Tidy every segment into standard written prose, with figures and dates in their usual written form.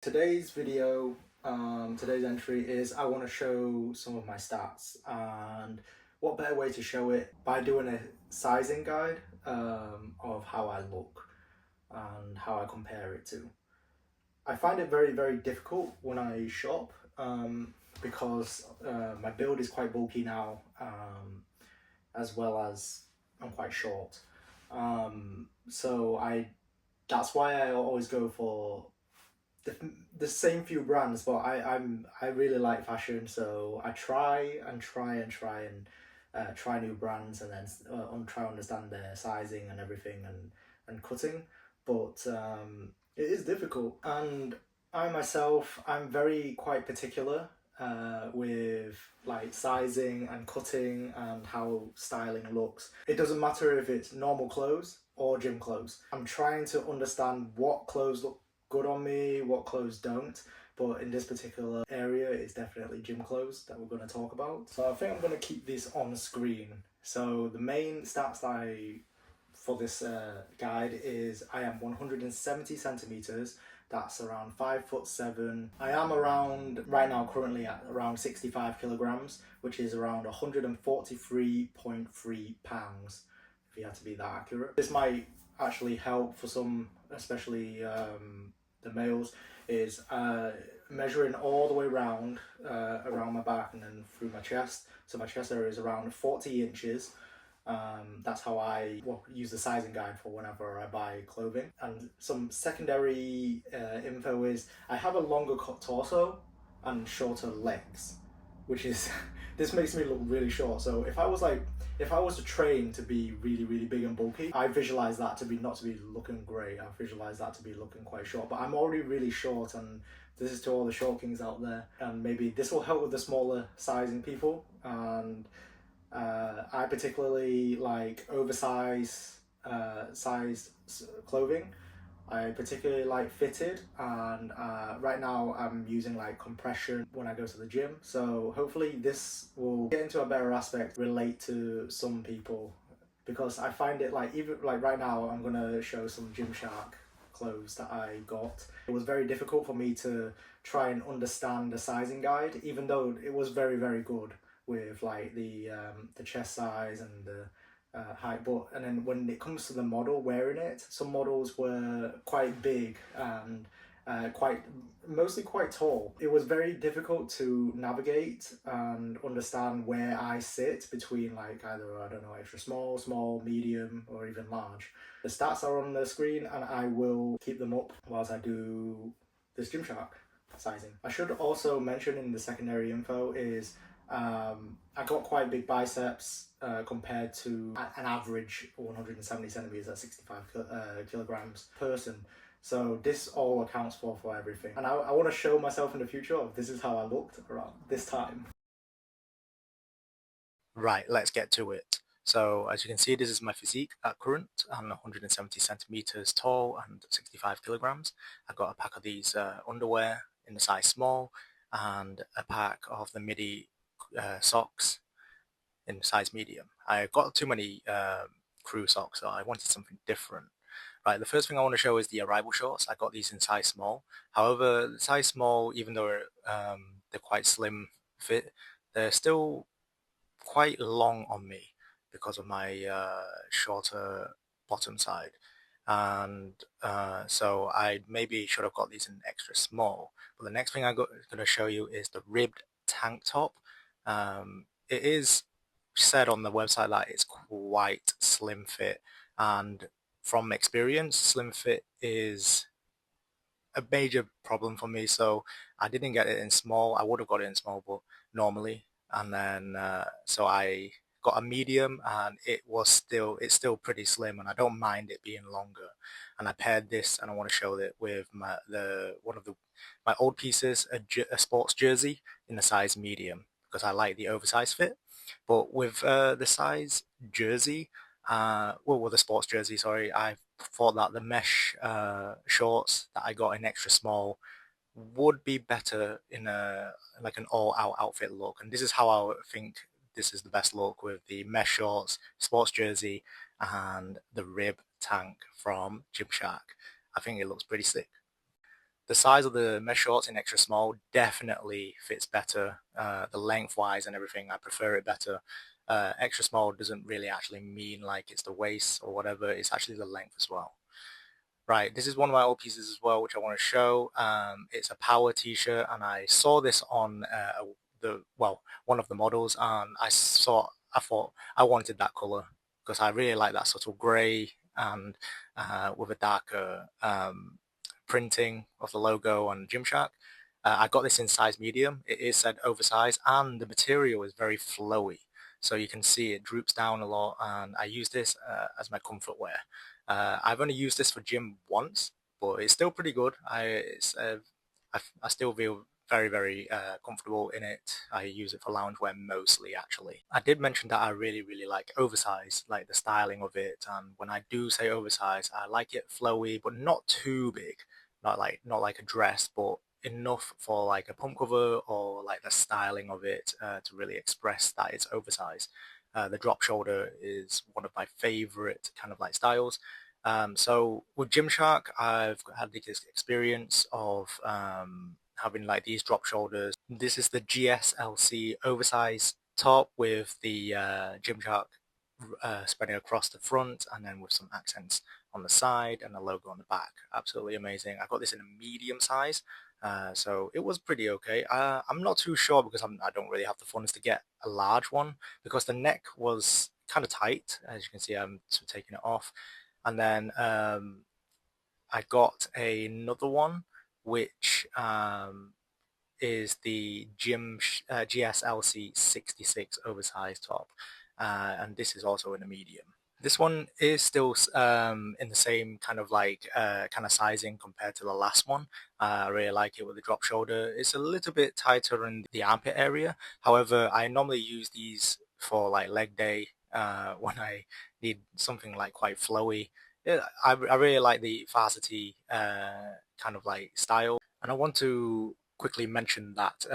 Today's video, today's entry is I want to show some of my stats, and what better way to show it by doing a sizing guide of how I look and how I compare it to. I find it very difficult when I shop because my build is quite bulky now, as well as I'm quite short. So that's why I always go for the same few brands, but I really like fashion, so I try and try new brands, and then try to understand their sizing and everything, and cutting. But it is difficult, and I'm very quite particular with like sizing and cutting and how styling looks. It doesn't matter if it's normal clothes or gym clothes. I'm trying to understand what clothes look good on me, what clothes don't. But in this particular area, it's definitely gym clothes that we're going to talk about. So I think I'm going to keep this on screen. So the main stats for this guide is I am 170 centimeters. That's around 5'7". I am around, right now currently at around 65 kilograms, which is around 143.3 pounds, if you had to be that accurate. This might actually help for some, especially the males, is measuring all the way around my back and then through my chest. So my chest area is around 40 inches. That's how I use the sizing guide for whenever I buy clothing. And some secondary info is I have a longer torso and shorter legs, which is this makes me look really short. So if I was to train to be really big and bulky, I visualize that to be not to be looking great. I visualize that to be looking quite short. But I'm already really short, and this is to all the short kings out there. And maybe this will help with the smaller sizing people. And I particularly like oversized sized clothing. I particularly like fitted, and right now I'm using like compression when I go to the gym. So hopefully this will get into a better aspect, relate to some people, because I find it like, even like right now I'm gonna show some Gymshark clothes that I got. It was very difficult for me to try and understand the sizing guide, even though it was very good with like the chest size and the height. But and then when it comes to the model wearing it, some models were quite big and mostly quite tall. It was very difficult to navigate and understand where I sit between like either, I don't know, extra small, medium, or even large. The stats are on the screen, and I will keep them up whilst I do this Gymshark sizing. I should also mention in the secondary info is I got quite big biceps compared to an average 170 centimeters at 65 kilograms person. So this all accounts for everything. And I want to show myself in the future of this is how I looked around this time. Right, let's get to it. So as you can see, this is my physique at current. I'm 170 centimeters tall and 65 kilograms. I got a pack of these underwear in the size small and a pack of the midi socks in size medium. I got too many crew socks, so I wanted something different. Right, the first thing I want to show is the arrival shorts. I got these in size small. However, the size small, even though they're quite slim fit, they're still quite long on me because of my shorter bottom side. And so I maybe should have got these in extra small. But the next thing I'm going to show you is the ribbed tank top. It is said on the website that it's quite slim fit, and from experience, slim fit is a major problem for me. So I didn't get it in small. I would have got it in small, but normally, and then so I got a medium, and it's still pretty slim, and I don't mind it being longer. And I paired this, and I want to show it with my old pieces, a sports jersey in the size medium, because I like the oversized fit. But with the size jersey, with the sports jersey, sorry, I thought that the mesh shorts that I got in extra small would be better in a like an all-out outfit look, and this is how I think this is the best look, with the mesh shorts, sports jersey, and the rib tank from Gymshark. I think it looks pretty sick. The size of the mesh shorts in extra small definitely fits better. The length-wise and everything, I prefer it better. Extra small doesn't really actually mean like it's the waist or whatever. It's actually the length as well. Right, this is one of my old pieces as well, which I want to show. It's a power t-shirt, and I saw this on one of the models, and I thought I wanted that color because I really like that subtle gray and with a darker printing of the logo on Gymshark. I got this in size medium. It is said oversized, and the material is very flowy. So you can see it droops down a lot, and I use this as my comfort wear. I've only used this for gym once, but it's still pretty good. I still feel very comfortable in it. I use it for loungewear mostly, actually. I did mention that I really like oversized, like the styling of it. And when I do say oversized, I like it flowy, but not too big. Not like a dress, but enough for like a pump cover or like the styling of it to really express that it's oversized. The drop shoulder is one of my favorite kind of like styles. So with Gymshark, I've had the experience of having like these drop shoulders. This is the GSLC oversized top with the Gymshark spreading across the front and then with some accents on the side and a logo on the back. Absolutely amazing. I got this in a medium size, so it was pretty okay. I'm not too sure because I don't really have the funds to get a large one because the neck was kind of tight. As you can see, I'm taking it off. And then I got another one, which is the GSLC 66 oversized top, and this is also in a medium. This one is still in the same kind of like kind of sizing compared to the last one. I really like it with the drop shoulder. It's a little bit tighter in the armpit area. However, I normally use these for like leg day when I need something like quite flowy. Yeah, I really like the varsity kind of like style, and I want to quickly mention that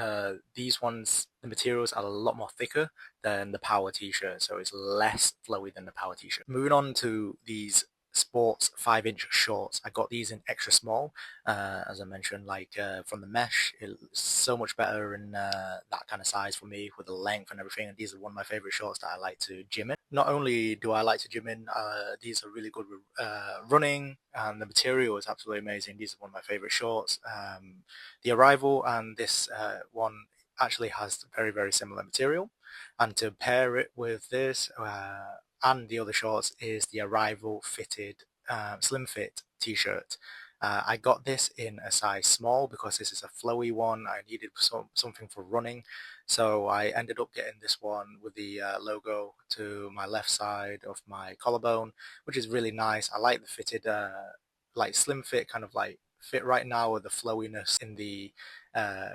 these ones, the materials are a lot more thicker than the power t-shirt, so it's less flowy than the power t-shirt. Moving on to these sports 5-inch shorts. I got these in extra small, as I mentioned, like from the mesh. It's so much better in that kind of size for me with the length and everything, and these are one of my favorite shorts that I like to gym in. Not only do I like to gym in, these are really good with running, and the material is absolutely amazing. These are one of my favorite shorts. The Arrival and this one actually has very similar material, and to pair it with this and the other shorts is the Arrival fitted slim fit t-shirt. I got this in a size small because this is a flowy one. I needed something for running, so I ended up getting this one with the logo to my left side of my collarbone, which is really nice. I like the fitted like slim fit kind of like fit right now with the flowiness in the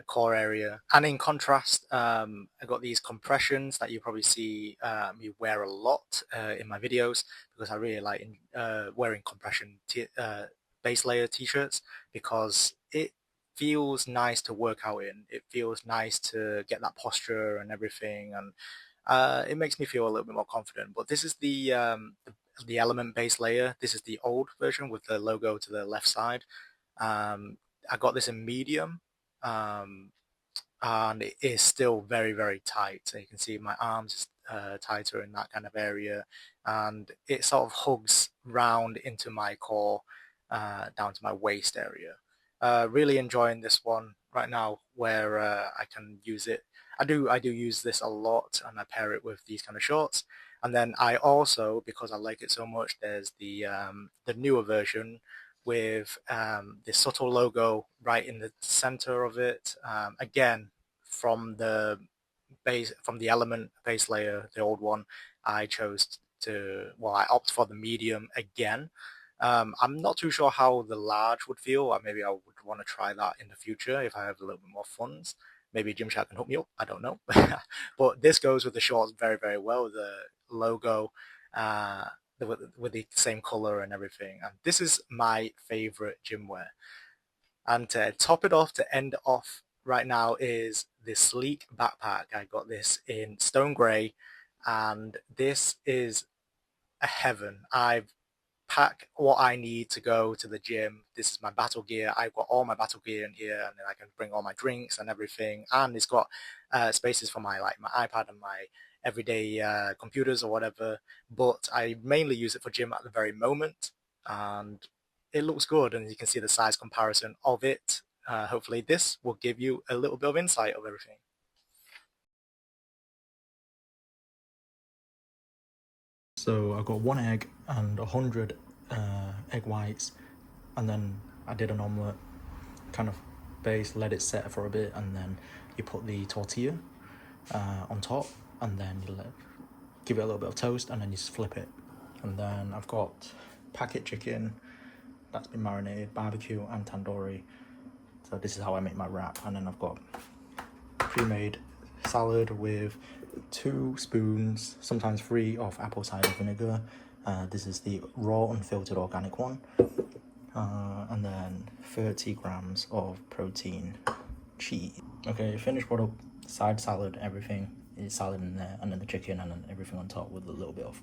core area. And in contrast, I got these compressions that you probably see me wear a lot in my videos because I really like wearing compression base layer t-shirts because it feels nice to work out in. It feels nice to get that posture and everything, and it makes me feel a little bit more confident. But this is the Element base layer. This is the old version with the logo to the left side. I got this in medium, and it is still very tight. So you can see my arms tighter in that kind of area, and it sort of hugs round into my core, down to my waist area. Really enjoying this one right now, where I can use it. I do use this a lot, and I pair it with these kind of shorts. And then I also, because I like it so much, there's the newer version with the subtle logo right in the center of it. Again, from the Element base layer, the old one, I chose I opt for the medium again. I'm not too sure how the large would feel, or maybe I would want to try that in the future if I have a little bit more funds. Maybe Gymshark can hook me up, I don't know. But this goes with the shorts very well, the logo, uh, with the same color and everything. And this is my favorite gym wear. And to top it off, to end off right now, is this sleek backpack. I got this in stone gray, and this is a heaven. I've pack what I need to go to the gym. This is my battle gear. I've got all my battle gear in here, and then I can bring all my drinks and everything. And it's got spaces for my iPad and my everyday computers or whatever. But I mainly use it for gym at the very moment, and it looks good. And you can see the size comparison of it. Hopefully, this will give you a little bit of insight of everything. So I got 1 egg and 100 egg whites, and then I did an omelette, kind of base, let it set for a bit, and then you put the tortilla on top, and then you give it a little bit of toast, and then you just flip it. And then I've got packet chicken that's been marinated, barbecue and tandoori. So this is how I make my wrap. And then I've got pre-made salad with 2 spoons, sometimes 3, of apple cider vinegar. This is the raw unfiltered organic one. And then 30 grams of protein cheese. Okay, finished product, side salad, everything is salad in there, and then the chicken, and then everything on top with a little bit of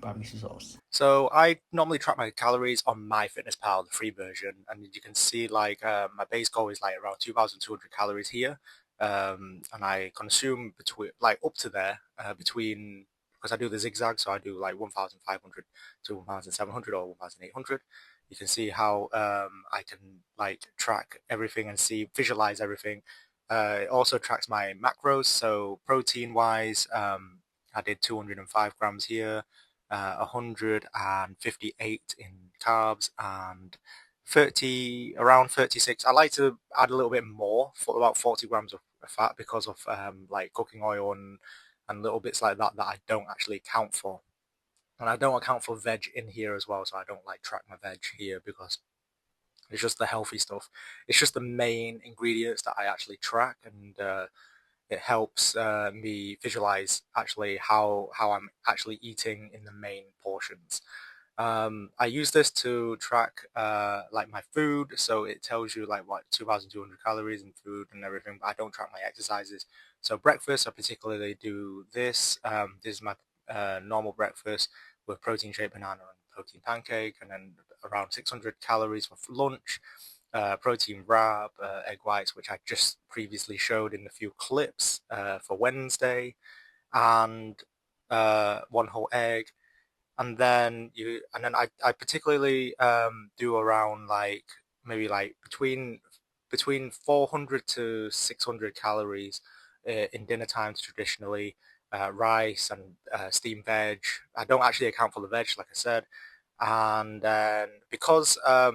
barbecue sauce. So I normally track my calories on MyFitnessPal, the free version, and you can see like my base goal is like around 2,200 calories here, and I consume between like up to there between, because I do the zigzag, so I do like 1,500 to 1,700 or 1,800. You can see how I can like track everything and visualize everything. It also tracks my macros, so protein wise, I did 205 grams here, 158 in carbs, and around 36. I like to add a little bit more, for about 40 grams of fat, because of like cooking oil and little bits like that that I don't actually account for. And I don't account for veg in here as well, so I don't like track my veg here because it's just the healthy stuff. It's just the main ingredients that I actually track, and it helps me visualize actually how I'm actually eating in the main portions. I use this to track like my food, so it tells you like what 2,200 calories in food and everything, but I don't track my exercises. So breakfast, I particularly do this. This is my normal breakfast with protein shake banana and protein pancake, and then around 600 calories for lunch. Protein wrap, egg whites, which I just previously showed in a few clips for Wednesday, and 1 whole egg. And then I particularly do around like maybe like between 400 to 600 calories in dinner times traditionally. Rice and steamed veg. I don't actually account for the veg, like I said. And then because of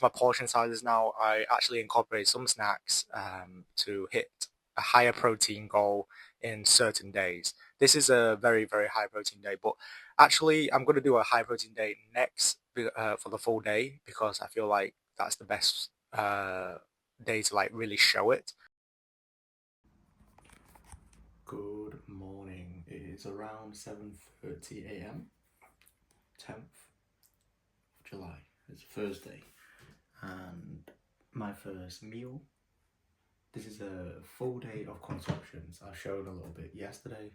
my portion sizes now, I actually incorporate some snacks to hit a higher protein goal in certain days. This is a very, very high protein day, but actually I'm going to do a high protein day next for the full day, because I feel like that's the best day to like really show it. Good morning. It is around 7:30 a.m. 10th of July. It's Thursday, and my first meal. This is a full day of consumptions. I showed a little bit yesterday.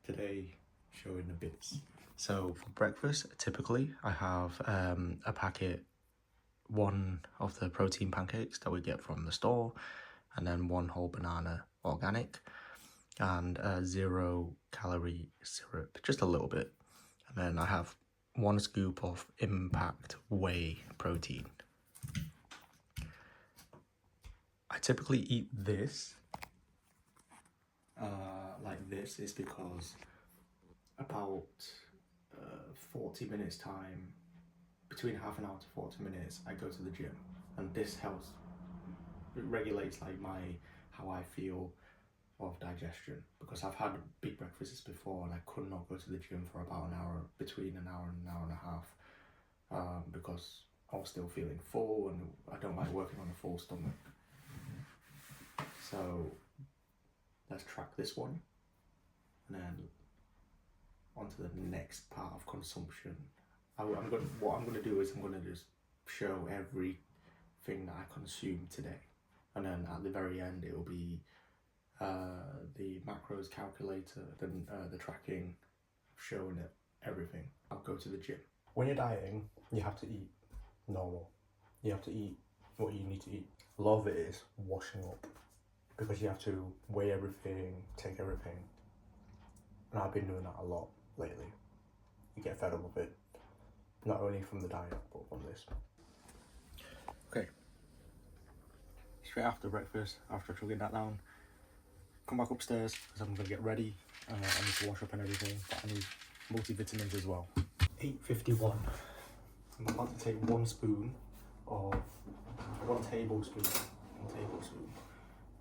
Today, showing the bits. So for breakfast, typically I have a packet, 1 of the protein pancakes that we get from the store, and then 1 whole banana organic, and a 0-calorie syrup, just a little bit. And then I have 1 scoop of Impact Whey protein. I typically eat this like this is because about 40 minutes time, between half an hour to 40 minutes, I go to the gym, and this helps, it regulates like how I feel of digestion, because I've had big breakfasts before and I could not go to the gym for about an hour, between an hour and an hour and a half, because I was still feeling full, and I don't like working on a full stomach. So let's track this one, and then onto the next part of consumption. What I'm going to do is I'm going to just show everything that I consume today, and then at the very end it will be the macros calculator, then the tracking, showing it everything. I'll go to the gym. When you're dieting, you have to eat normal. You have to eat what you need to eat. A lot of it is washing up because you have to weigh everything, take everything. And I've been doing that a lot lately. You get fed up with it, not only from the diet, but from this. Okay. Straight after breakfast, after chugging that down, come back upstairs because I'm gonna get ready. I need to wash up and everything, but I need multivitamins as well. 8:51. I'm about to take one tablespoon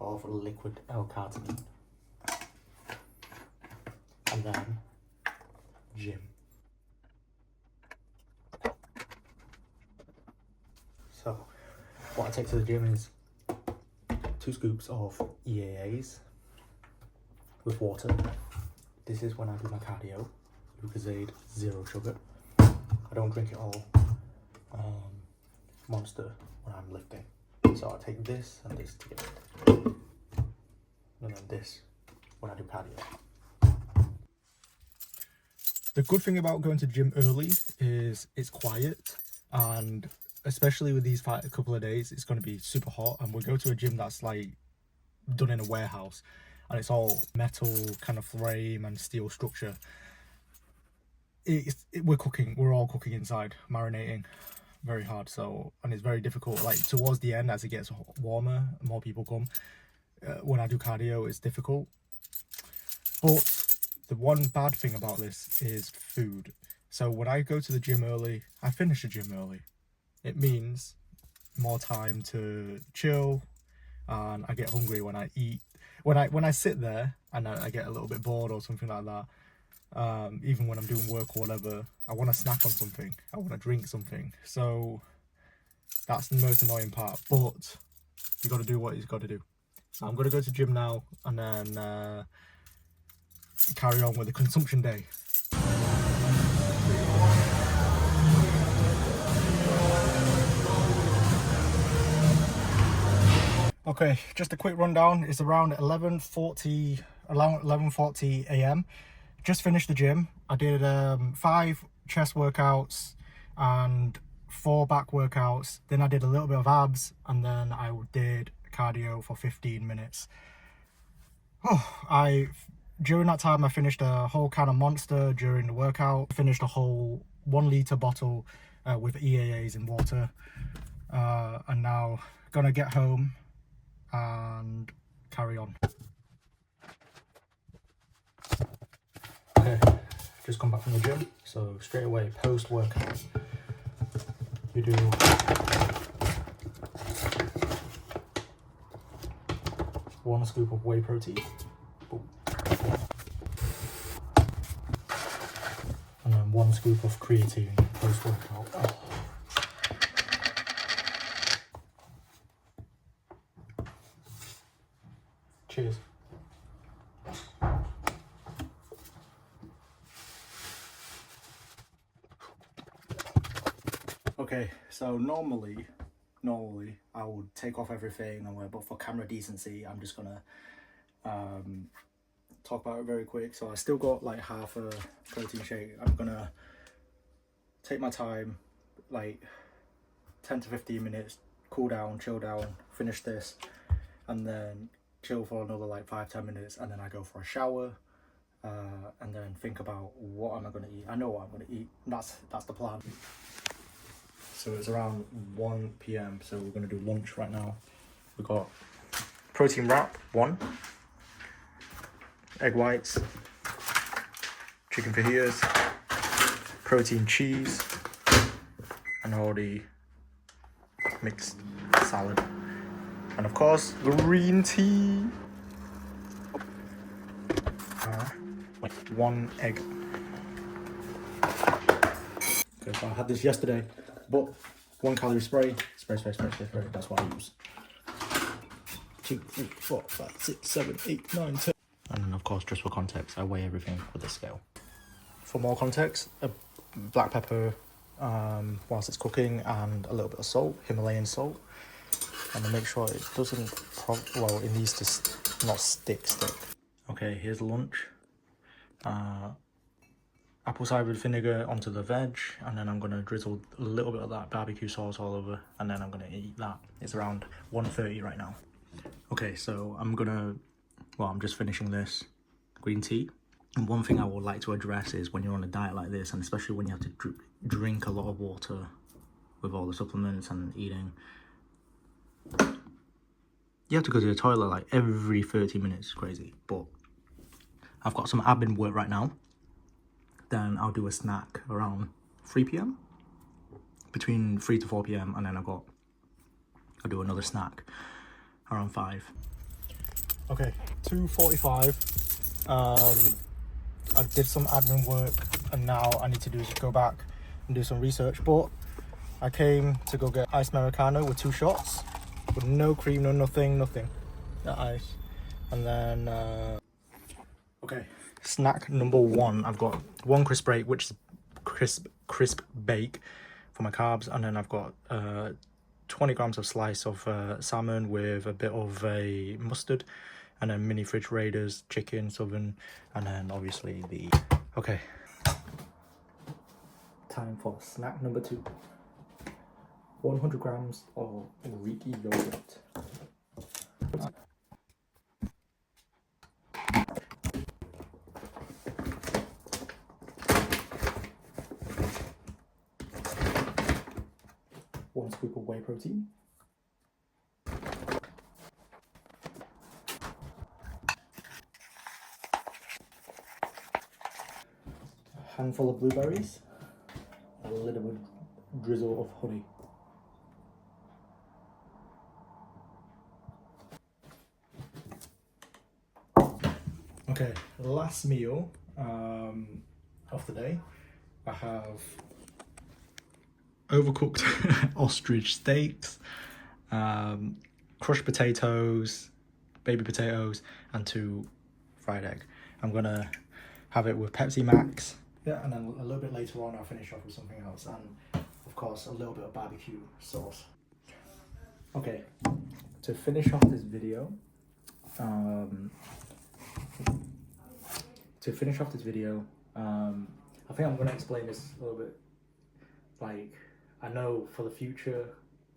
of liquid L-carnitine, and then gym. So what I take to the gym is 2 scoops of EAAs with water. This is when I do my cardio. Lucozade, 0 sugar. I don't drink it all. Monster when I'm lifting. So I take this and this together. And then this when I do cardio. The good thing about going to the gym early is it's quiet, and especially with these couple of days, it's going to be super hot, and we'll go to a gym that's like done in a warehouse, and it's all metal kind of frame and steel structure. We're all cooking inside, marinating very hard, so, and it's very difficult. Like towards the end, as it gets warmer, more people come. When I do cardio, it's difficult. But the one bad thing about this is food. So when I go to the gym early, I finish the gym early. It means more time to chill, and I get hungry when I eat. When I sit there and I get a little bit bored or something like that, even when I'm doing work or whatever, I want to snack on something, I want to drink something. So that's the most annoying part, but you got to do what you've got to do. So I'm going to go to the gym now and then carry on with the consumption day. Okay, just a quick rundown. It's around 11:40 a.m. Just finished the gym. I did 5 chest workouts and 4 back workouts. Then I did a little bit of abs, and then I did cardio for 15 minutes. During that time, I finished a whole can of Monster during the workout. I finished a whole 1 litre bottle with EAAs in water. And now gonna get home and carry on. Okay, just come back from the gym, so straight away post workout you do 1 scoop of whey protein. Boom. And then 1 scoop of creatine post workout. Cheers. Okay, so normally I would take off everything and wear, but for camera decency, I'm just gonna talk about it very quick. So I still got like half a protein shake. I'm gonna take my time, like 10 to 15 minutes, cool down, chill down, finish this, and then chill for another like 5-10 minutes, and then I go for a shower, and then think about what am I gonna eat. I know what I'm gonna eat. That's the plan. So it's around 1 p.m. so we're gonna do lunch right now. We got protein wrap 1, egg whites, chicken fajitas, protein cheese, and already mixed salad, and of course green tea. 1 egg. Okay, so I had this yesterday, but 1 calorie spray. That's what I use. 2, 3, 4, 5, 6, 7, 8, 9, 10. And then of course, just for context, I weigh everything with a scale. For more context, a black pepper whilst it's cooking, and a little bit of salt, Himalayan salt, and then make sure it doesn't, it needs to not stick. Okay, here's lunch. apple cider vinegar onto the veg, and then I'm gonna drizzle a little bit of that barbecue sauce all over, and then I'm gonna eat that. It's around 1:30 right now. Okay, so I'm just finishing this green tea. And one thing I would like to address is when you're on a diet like this, and especially when you have to drink a lot of water with all the supplements and eating, you have to go to the toilet like every 30 minutes. It's crazy. But I've got some admin work right now. Then I'll do a snack around 3 p.m. between 3 to 4 p.m. and then I'll do another snack around 5. Okay, 2:45. I did some admin work, and now I need to go back and do some research. But I came to go get iced Americano with 2 shots, with no cream, no nothing. The ice, and then okay. Snack number 1. I've got 1 crisp break, which is crisp bake for my carbs, and then I've got 20 grams of slice of salmon with a bit of a mustard, and then mini fridge raiders, chicken, southern, and then obviously the... Okay. Time for snack number 2. 100 grams of Greek yogurt. One scoop of whey protein. A handful of blueberries. A little bit drizzle of honey. Okay, last meal of the day. I have overcooked ostrich steaks, crushed potatoes, baby potatoes, and 2 fried egg. I'm gonna have it with Pepsi Max. Yeah, and then a little bit later on I'll finish off with something else, and of course a little bit of barbecue sauce. Okay, to finish off this video, I think I'm gonna explain this a little bit. Like, I know for the future,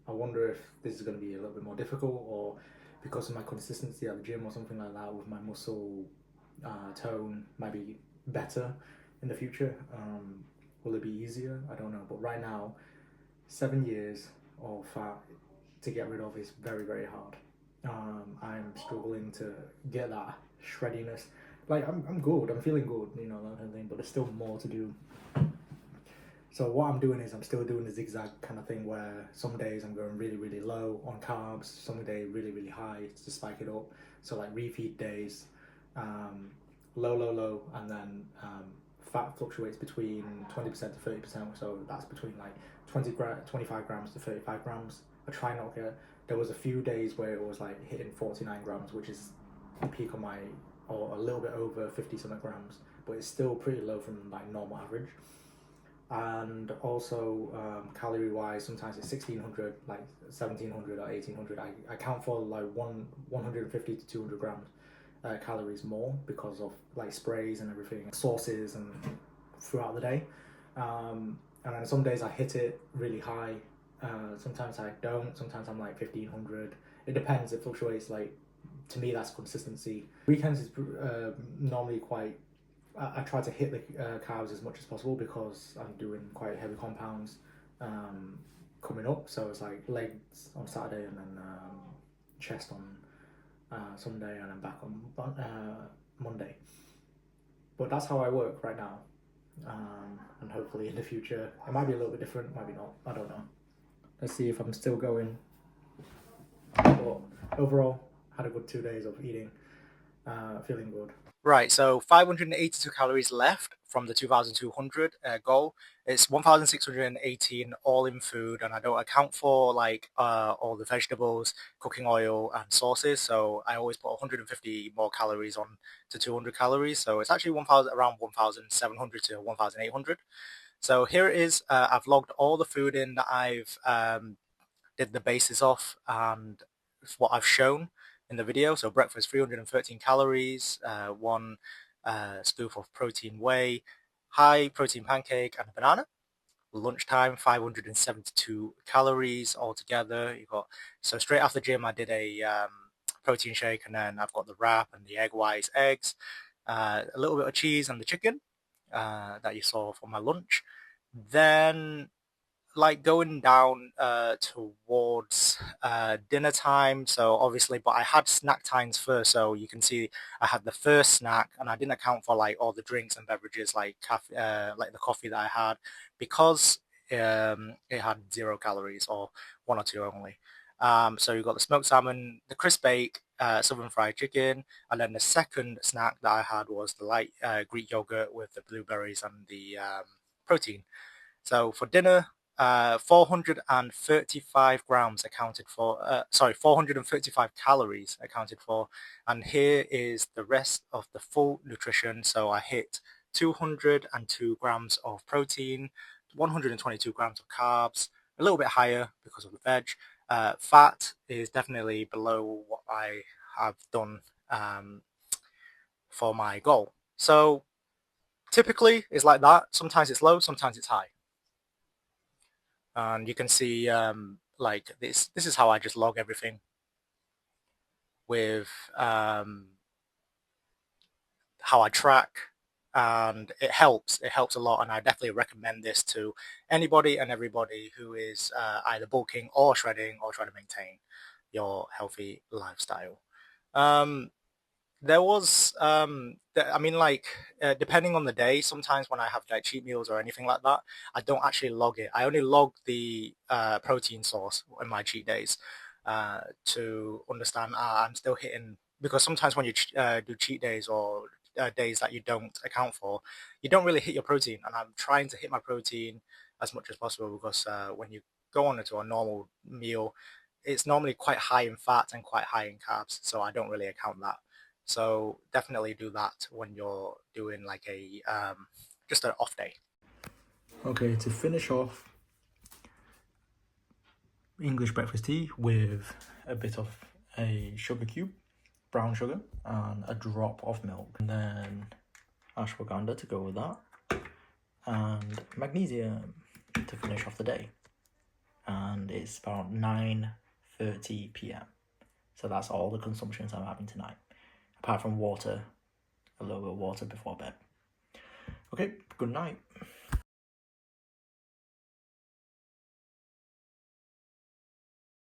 I wonder if this is going to be a little bit more difficult, or because of my consistency at the gym or something like that with my muscle tone might be better in the future. Will it be easier? I don't know. But right now, 7 years of fat to get rid of is very, very hard. I'm struggling to get that shreddiness. Like, I'm good, I'm feeling good, you know, that kind of thing, but there's still more to do. So what I'm doing is I'm still doing the zigzag kind of thing, where some days I'm going really, really low on carbs, some days really, really high to spike it up. So like refeed days, low, and then fat fluctuates between 20% to 30%. So that's between like 25 grams to 35 grams. I try not to get, there was a few days where it was like hitting 49 grams, which is the peak of my, or a little bit over 50 something grams, but it's still pretty low from like normal average. And also calorie wise, sometimes it's 1600, like 1700 or 1800. I count for like 150 to 200 grams calories more because of like sprays and everything, sauces and throughout the day. And then some days I hit it really high, sometimes I don't, sometimes I'm like 1500. It depends, it fluctuates. Like, to me that's consistency. Weekends is normally quite, I try to hit the carbs as much as possible because I'm doing quite heavy compounds coming up. So it's like legs on Saturday, and then chest on Sunday, and then back on Monday. But that's how I work right now. And hopefully in the future it might be a little bit different, might be not, I don't know. Let's see if I'm still going. But overall, had a good 2 days of eating, feeling good. Right, so 582 calories left from the 2,200 goal. It's 1,618 all in food, and I don't account for like all the vegetables, cooking oil, and sauces. So I always put 150 more calories on to 200 calories. So it's actually around 1,700 to 1,800. So here it is. I've logged all the food in that I've did the basis of, and what I've shown in the video. So breakfast 313 calories, 1 scoop of protein whey, high protein pancake and a banana. Lunchtime, 572 calories altogether. So straight after the gym, I did a protein shake, and then I've got the wrap and the egg whites, eggs, a little bit of cheese and the chicken that you saw for my lunch. Then like going down towards dinner time. So obviously, but I had snack times first. So you can see I had the first snack, and I didn't account for like all the drinks and beverages like like the coffee that I had, because it had 0 calories or 1 or 2 only. So you got the smoked salmon, the crisp bake, southern fried chicken, and then the second snack that I had was the light Greek yogurt with the blueberries and the protein. So for dinner, 435 grams accounted for, 435 calories accounted for. And here is the rest of the full nutrition. So I hit 202 grams of protein, 122 grams of carbs, a little bit higher because of the veg. Fat is definitely below what I have done for my goal. So typically it's like that. Sometimes it's low, sometimes it's high. And you can see like this is how I just log everything with how I track, and it helps a lot, and I definitely recommend this to anybody and everybody who is either bulking or shredding or trying to maintain your healthy lifestyle. There was I mean, like depending on the day, sometimes when I have like cheat meals or anything like that, I don't actually log it. I only log the protein source in my cheat days to understand I'm still hitting, because sometimes when you do cheat days or days that you don't account for, you don't really hit your protein, and I'm trying to hit my protein as much as possible, because when you go on into a normal meal, it's normally quite high in fat and quite high in carbs, so I don't really account that. So definitely do that when you're doing like a just an off day. Okay, to finish off, English breakfast tea with a bit of a sugar cube, brown sugar, and a drop of milk. And then ashwagandha to go with that, and magnesium to finish off the day. And it's about 9:30 p.m. So that's all the consumptions I'm having tonight, apart from water, a little bit of water before bed. Okay, good night.